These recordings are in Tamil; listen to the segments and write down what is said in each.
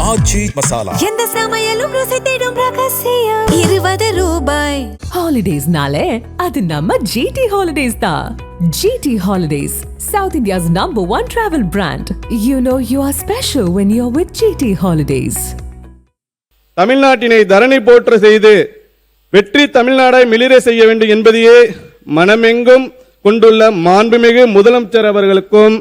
ஆச்சி மசாலா. எந்த சமையலும் ருசி தேடும் ரகசியம் 20 ரூபாய். ஹாலிடேஸ்னாலே அது நம்ம GT Holidays தான். GT Holidays, South India's #1 travel brand. You know you are special when you're with GT Holidays. தமிழ்நாட்டினை தரணி போற்ற செய்து வெற்றி தமிழ்நாடாய் மிளிர செய்ய வேண்டும் என்பதையே மனமெங்கும் கொண்டுள்ள மாண்புமிகு முதலமைச்சர் அவர்களுக்கும்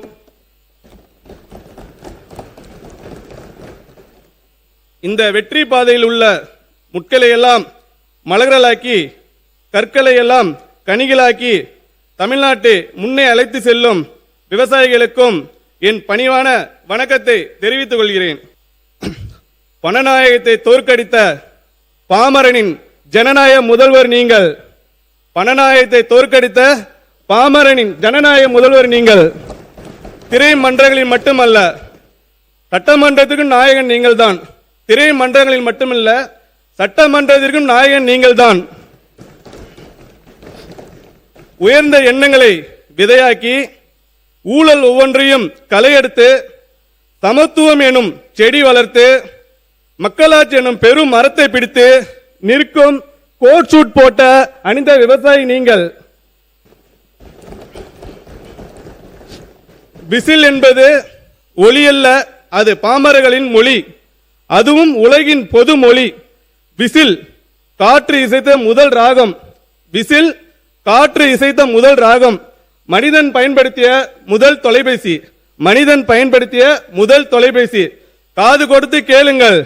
இந்த வெற்றி பாதையில் உள்ள முட்களை எல்லாம் மலர்களாக்கி கற்களை எல்லாம் கனிகளாக்கி தமிழ்நாட்டை முன்னே அழைத்து செல்லும் விவசாயிகளுக்கும் என் பணிவான வணக்கத்தை தெரிவித்துக் கொள்கிறேன். பணநாயகத்தை தோற்கடித்த பாமரனின் ஜனநாயக முதல்வர் நீங்கள். பணநாயகத்தை தோற்கடித்த பாமரனின் ஜனநாயக முதல்வர் நீங்கள். திரை மன்றங்களில் மட்டுமல்ல, சட்டமன்றத்திற்கும் நாயகன் நீங்கள் தான். திரை மன்றங்களில் மட்டுமல்ல, சட்டமன்றத்திற்கும் நாயகன் நீங்கள் தான். உயர்ந்த எண்ணங்களை விதையாக்கி ஊழல் ஒவ்வொன்றையும் களையெடுத்து சமத்துவம் எனும் செடி வளர்த்து மக்களாட்சி எனும் பெரும் மரத்தை பிடித்து நிற்கும் கோட் சூட் போட்ட அணிந்த விவசாயி நீங்கள். விசில் என்பது ஒலி அல்ல, அது பாமரர்களின் மொழி, அதுவும் உலகின் பொது மொழி. விசில் காற்று இசைத்த முதல் ராகம். விசில் காற்று இசைத்த முதல் ராகம். மனிதன் பயன்படுத்திய முதல் தொலைபேசி. மனிதன் பயன்படுத்திய முதல் தொலைபேசி. காது கொடுத்து கேளுங்கள்.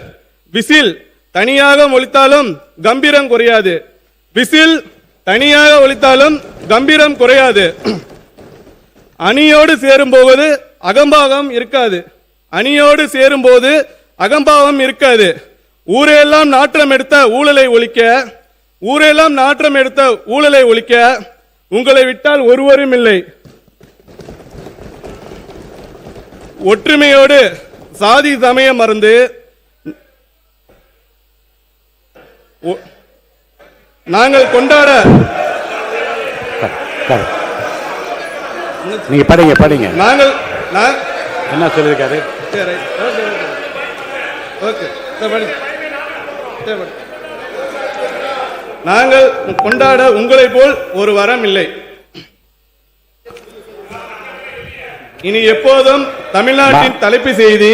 விசில் தனியாக ஒலித்தாலும் கம்பீரம் குறையாது. விசில் தனியாக ஒலித்தாலும் கம்பீரம் குறையாது. அணியோடு சேரும் போது அகம்பாவம் இருக்காது. அணியோடு சேரும் போது அகம்பாவம் இருக்காது. ஊரெல்லாம் நாற்றம் எடுத்த ஊழலை ஒழிக்க, ஊரெல்லாம் நாற்றம் எடுத்த ஊழலை ஒழிக்க உங்களை விட்டால் ஒருவரும் இல்லை. ஒற்றுமையோடு சாதி சமயம் மறந்து நாங்கள் கொண்டாட. நீங்க படிங்க படிங்க. நாங்கள் என்ன சொல்லியிருக்காரு? நாங்கள் கொண்டாட உங்களை போல் ஒரு வரம் இல்லை. இனி எப்போதும் தமிழ்நாட்டின் தலைப்பு செய்தி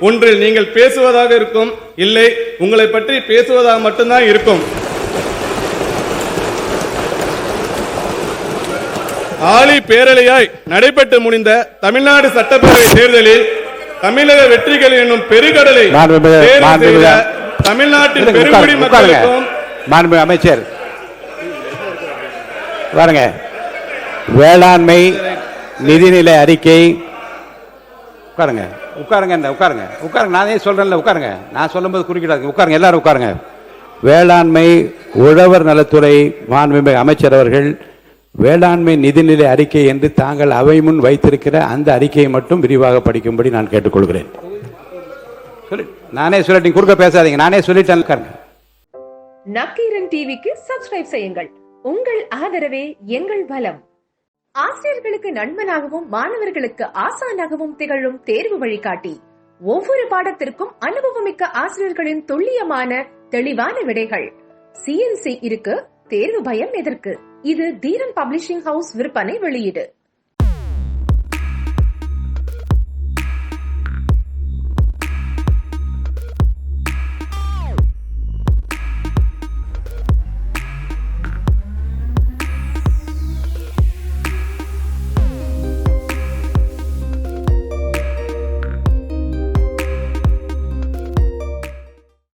ஒன்றில் நீங்கள் பேசுவதாக இருக்கும், இல்லை உங்களை பற்றி பேசுவதாக மட்டும்தான் இருக்கும். ஆளி பேரலையாய் நடைபெற்று முடிந்த தமிழ்நாடு சட்டப்பேரவை தேர்தலில் தமிழக வெற்றிகள் என்னும் பெருங்கடலை தமிழ்நாட்டின் பெருங்குடி மக்களுக்கும் மாண்பு அமைச்சர் பாருங்க, வேளாண்மை நிதிநிலை அறிக்கை. உட்காருங்க உட்காருங்க உட்காருங்க உட்காருங்க. நானே சொல்றேன்ல, உட்காருங்க. நான் சொல்லும்போது குறுக்கிடாது. உட்காருங்க, எல்லாரும் உட்காருங்க. வேளாண்மை உழவர் நலத்துறை மாண்புமிகு அமைச்சர் அவர்கள் வேளாண்மை நிதிநிலை அறிக்கை என்று தாங்கள் அவை முன் வைத்திருக்கிற அந்த அறிக்கையை மட்டும் விரிவாக படிக்கும்படி நான் கேட்டுக்கொள்கிறேன். நானே சொல்லிட்டேன், குறுக்க பேசாதீங்க. நானே சொல்லிட்டேன். நக்கீரன் டிவிக்கு சப்ஸ்கிரைப் செய்யுங்கள். உங்கள் ஆதரவே எங்கள் பலம். ஆசிரியர்களுக்கு நண்பனாகவும் மாணவர்களுக்கு ஆசானாகவும் திகழும் தேர்வு வழிகாட்டி. ஒவ்வொரு பாடத்திற்கும் அனுபவமிக்க ஆசிரியர்களின் துல்லியமான தெளிவான விடைகள். CNC இருக்கு, தேர்வு பயம் எதற்கு? இது தீரன் பப்ளிஷிங் ஹவுஸ் விற்பனை வெளியீடு.